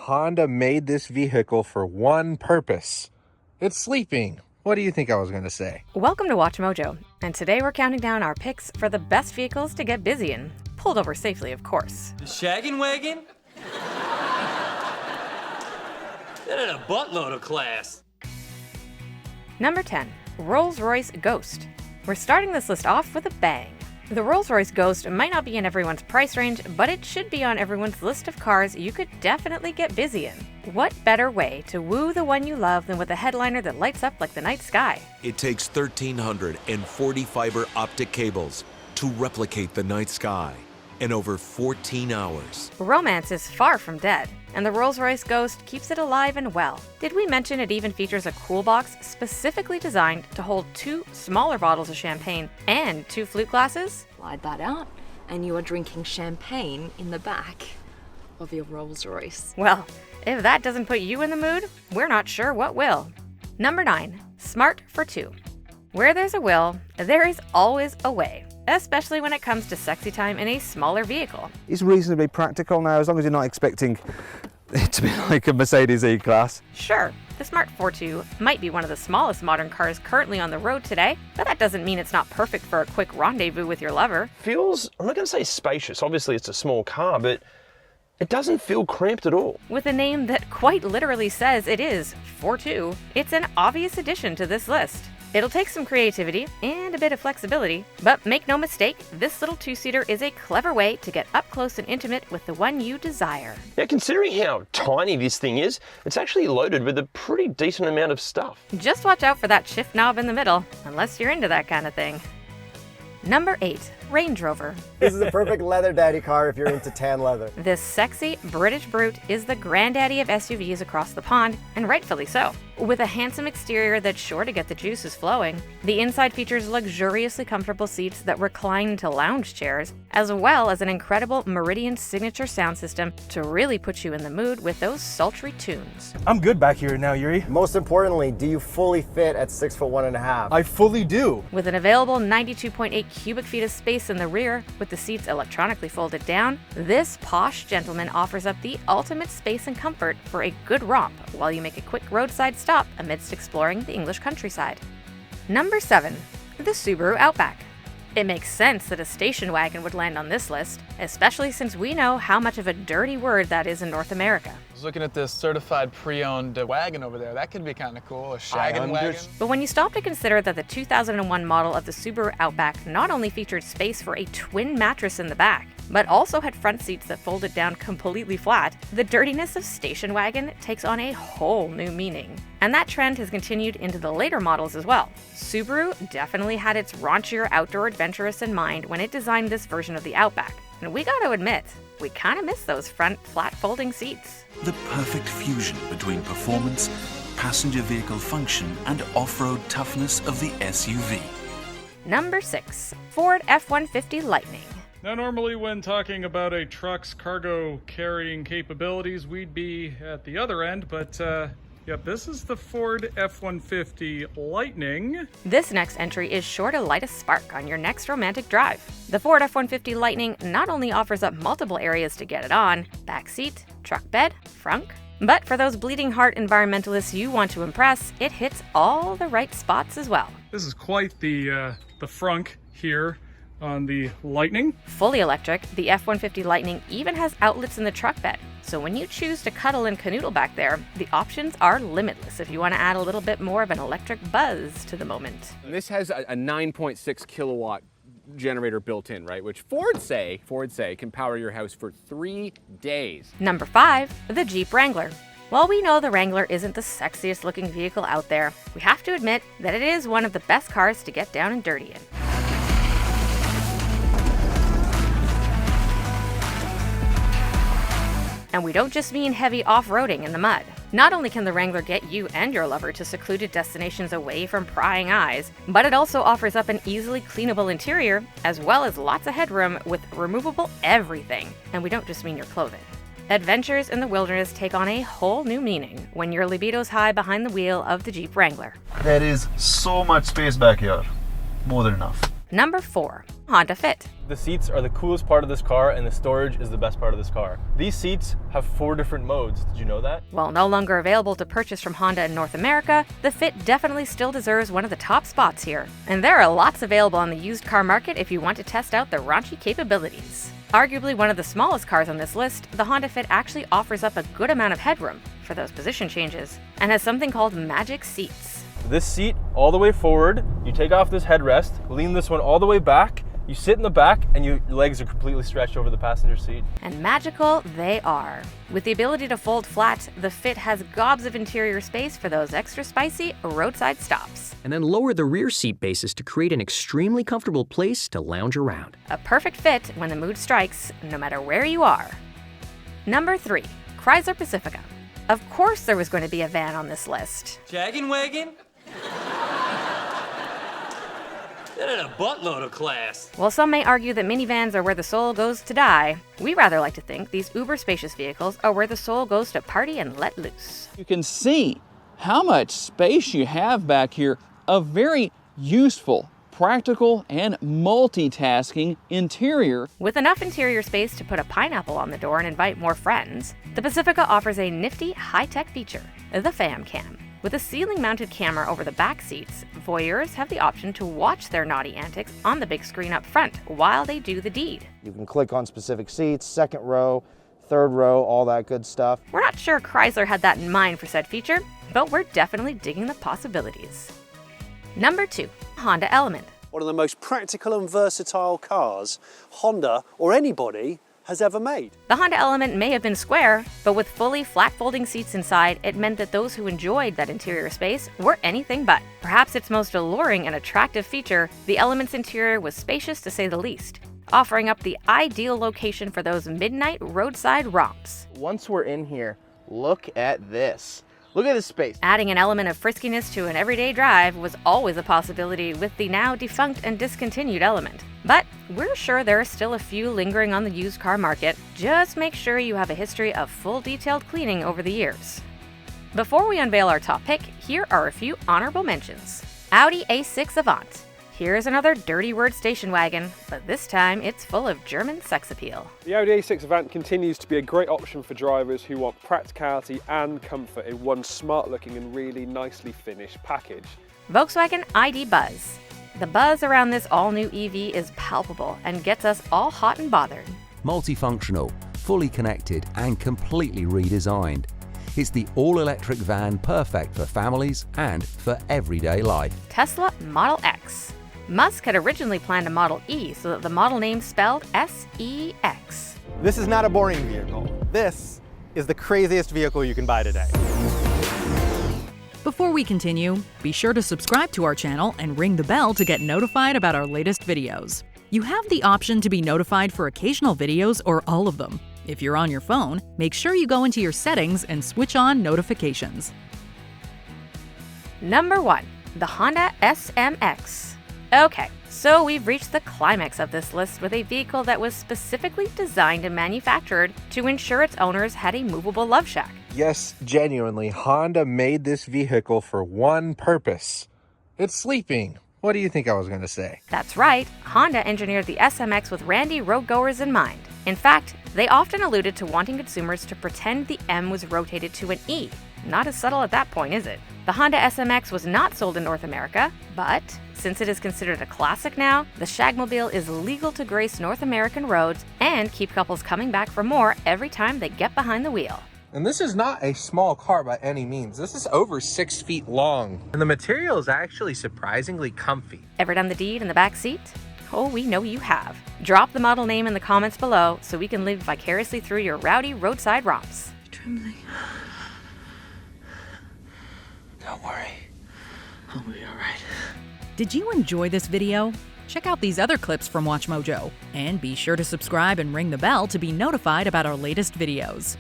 Honda made this vehicle for one purpose. It's sleeping. What do you think I was going to say? Welcome to Watch Mojo, and today we're counting down our picks for the best vehicles to get busy in. Pulled over safely, of course. The shaggin' wagon? That had a buttload of class. Number 10, Rolls-Royce Ghost. We're starting this list off with a bang. The Rolls-Royce Ghost might not be in everyone's price range, but it should be on everyone's list of cars you could definitely get busy in. What better way to woo the one you love than with a headliner that lights up like the night sky? It takes 1,340 fiber optic cables to replicate the night sky in over 14 hours. Romance is far from dead, and the Rolls-Royce Ghost keeps it alive and well. Did we mention it even features a cool box specifically designed to hold 2 smaller bottles of champagne and 2 flute glasses? Slide that out, and you are drinking champagne in the back of your Rolls Royce. Well, if that doesn't put you in the mood, we're not sure what will. Number 9, Smart for 2. Where there's a will, there is always a way, especially when it comes to sexy time in a smaller vehicle. It's reasonably practical now, as long as you're not expecting it to be like a Mercedes E-Class. Sure, the Smart Fortwo might be one of the smallest modern cars currently on the road today, but that doesn't mean it's not perfect for a quick rendezvous with your lover. Feels, I'm not going to say spacious, obviously it's a small car, but it doesn't feel cramped at all. With a name that quite literally says it is Fortwo, it's an obvious addition to this list. It'll take some creativity and a bit of flexibility, but make no mistake, this little 2-seater is a clever way to get up close and intimate with the one you desire. Now, considering how tiny this thing is, it's actually loaded with a pretty decent amount of stuff. Just watch out for that shift knob in the middle, unless you're into that kind of thing. Number 8, Range Rover. This is a perfect leather daddy car if you're into tan leather. This sexy British brute is the granddaddy of SUVs across the pond, and rightfully so. With a handsome exterior that's sure to get the juices flowing, the inside features luxuriously comfortable seats that recline into lounge chairs, as well as an incredible Meridian signature sound system to really put you in the mood with those sultry tunes. I'm good back here now, Yuri. Most importantly, do you fully fit at 6'1.5"? I fully do. With an available 92.8 cubic feet of space in the rear, with the seats electronically folded down, this posh gentleman offers up the ultimate space and comfort for a good romp while you make a quick roadside stop amidst exploring the English countryside. Number 7, the Subaru Outback. It makes sense that a station wagon would land on this list, especially since we know how much of a dirty word that is in North America. I was looking at this certified pre-owned wagon over there. That could be kind of cool, a shaggin' wagon. But when you stop to consider that the 2001 model of the Subaru Outback not only featured space for a twin mattress in the back, but also had front seats that folded down completely flat, the dirtiness of station wagon takes on a whole new meaning. And that trend has continued into the later models as well. Subaru definitely had its raunchier outdoor adventurous in mind when it designed this version of the Outback. And we gotta admit, we kinda miss those front flat folding seats. The perfect fusion between performance, passenger vehicle function, and off-road toughness of the SUV. Number 6, Ford F-150 Lightning. Now, normally when talking about a truck's cargo carrying capabilities, we'd be at the other end, but yep, this is the Ford F-150 Lightning. This next entry is sure to light a spark on your next romantic drive. The Ford F-150 Lightning not only offers up multiple areas to get it on, backseat, truck bed, frunk, but for those bleeding heart environmentalists you want to impress, it hits all the right spots as well. This is quite the frunk here on the Lightning. Fully electric, the F-150 Lightning even has outlets in the truck bed. So when you choose to cuddle and canoodle back there, the options are limitless if you want to add a little bit more of an electric buzz to the moment. This has a 9.6 kilowatt generator built in, right? Which Ford say can power your house for 3 days. Number 5, the Jeep Wrangler. While we know the Wrangler isn't the sexiest looking vehicle out there, we have to admit that it is one of the best cars to get down and dirty in. And we don't just mean heavy off-roading in the mud. Not only can the Wrangler get you and your lover to secluded destinations away from prying eyes, but it also offers up an easily cleanable interior, as well as lots of headroom with removable everything. And we don't just mean your clothing. Adventures in the wilderness take on a whole new meaning when your libido's high behind the wheel of the Jeep Wrangler. There is so much space back here. More than enough. Number 4. Honda Fit. The seats are the coolest part of this car, and the storage is the best part of this car. These seats have 4 different modes. Did you know that? While no longer available to purchase from Honda in North America, the Fit definitely still deserves one of the top spots here. And there are lots available on the used car market if you want to test out the raunchy capabilities. Arguably one of the smallest cars on this list, the Honda Fit actually offers up a good amount of headroom for those position changes and has something called magic seats. This seat all the way forward, you take off this headrest, lean this one all the way back, you sit in the back, and your legs are completely stretched over the passenger seat. And magical they are. With the ability to fold flat, the Fit has gobs of interior space for those extra spicy roadside stops. And then lower the rear seat bases to create an extremely comfortable place to lounge around. A perfect fit when the mood strikes, no matter where you are. Number 3. Chrysler Pacifica. Of course there was going to be a van on this list. Jaggin' wagon? That had a buttload of class. While some may argue that minivans are where the soul goes to die, we rather like to think these uber-spacious vehicles are where the soul goes to party and let loose. You can see how much space you have back here. A very useful, practical, and multitasking interior. With enough interior space to put a pineapple on the door and invite more friends, the Pacifica offers a nifty, high-tech feature, the Fam Cam. With a ceiling-mounted camera over the back seats, voyeurs have the option to watch their naughty antics on the big screen up front while they do the deed. You can click on specific seats, second row, third row, all that good stuff. We're not sure Chrysler had that in mind for said feature, but we're definitely digging the possibilities. Number 2. Honda Element. One of the most practical and versatile cars Honda or anybody has ever made. The Honda Element may have been square, but with fully flat folding seats inside, it meant that those who enjoyed that interior space were anything but. Perhaps its most alluring and attractive feature, the Element's interior was spacious to say the least, offering up the ideal location for those midnight roadside romps. Once we're in here, look at this. Look at this space. Adding an element of friskiness to an everyday drive was always a possibility with the now defunct and discontinued Element. But we're sure there are still a few lingering on the used car market. Just make sure you have a history of full detailed cleaning over the years. Before we unveil our top pick, here are a few honorable mentions. Audi A6 Avant. Here's another dirty word station wagon, but this time it's full of German sex appeal. The Audi A6 Avant continues to be a great option for drivers who want practicality and comfort in one smart-looking and really nicely finished package. Volkswagen ID Buzz. The buzz around this all-new EV is palpable and gets us all hot and bothered. Multifunctional, fully connected and completely redesigned. It's the all-electric van perfect for families and for everyday life. Tesla Model X. Musk had originally planned a Model E so that the model name spelled S-E-X. This is not a boring vehicle. This is the craziest vehicle you can buy today. Before we continue, be sure to subscribe to our channel and ring the bell to get notified about our latest videos. You have the option to be notified for occasional videos or all of them. If you're on your phone, make sure you go into your settings and switch on notifications. Number 1. The Honda SMX. Okay, so we've reached the climax of this list with a vehicle that was specifically designed and manufactured to ensure its owners had a movable love shack. Yes, genuinely, Honda made this vehicle for one purpose. It's sleeping. What do you think I was going to say? That's right, Honda engineered the SMX with randy roadgoers in mind. In fact, they often alluded to wanting consumers to pretend the M was rotated to an E. Not as subtle at that point, is it? The Honda SMX was not sold in North America, but since it is considered a classic now, the Shagmobile is legal to grace North American roads and keep couples coming back for more every time they get behind the wheel. And this is not a small car by any means. This is over 6 feet long. And the material is actually surprisingly comfy. Ever done the deed in the back seat? Oh, we know you have. Drop the model name in the comments below so we can live vicariously through your rowdy roadside romps. Trembling. Don't worry. I'll be alright. Did you enjoy this video? Check out these other clips from WatchMojo, and be sure to subscribe and ring the bell to be notified about our latest videos.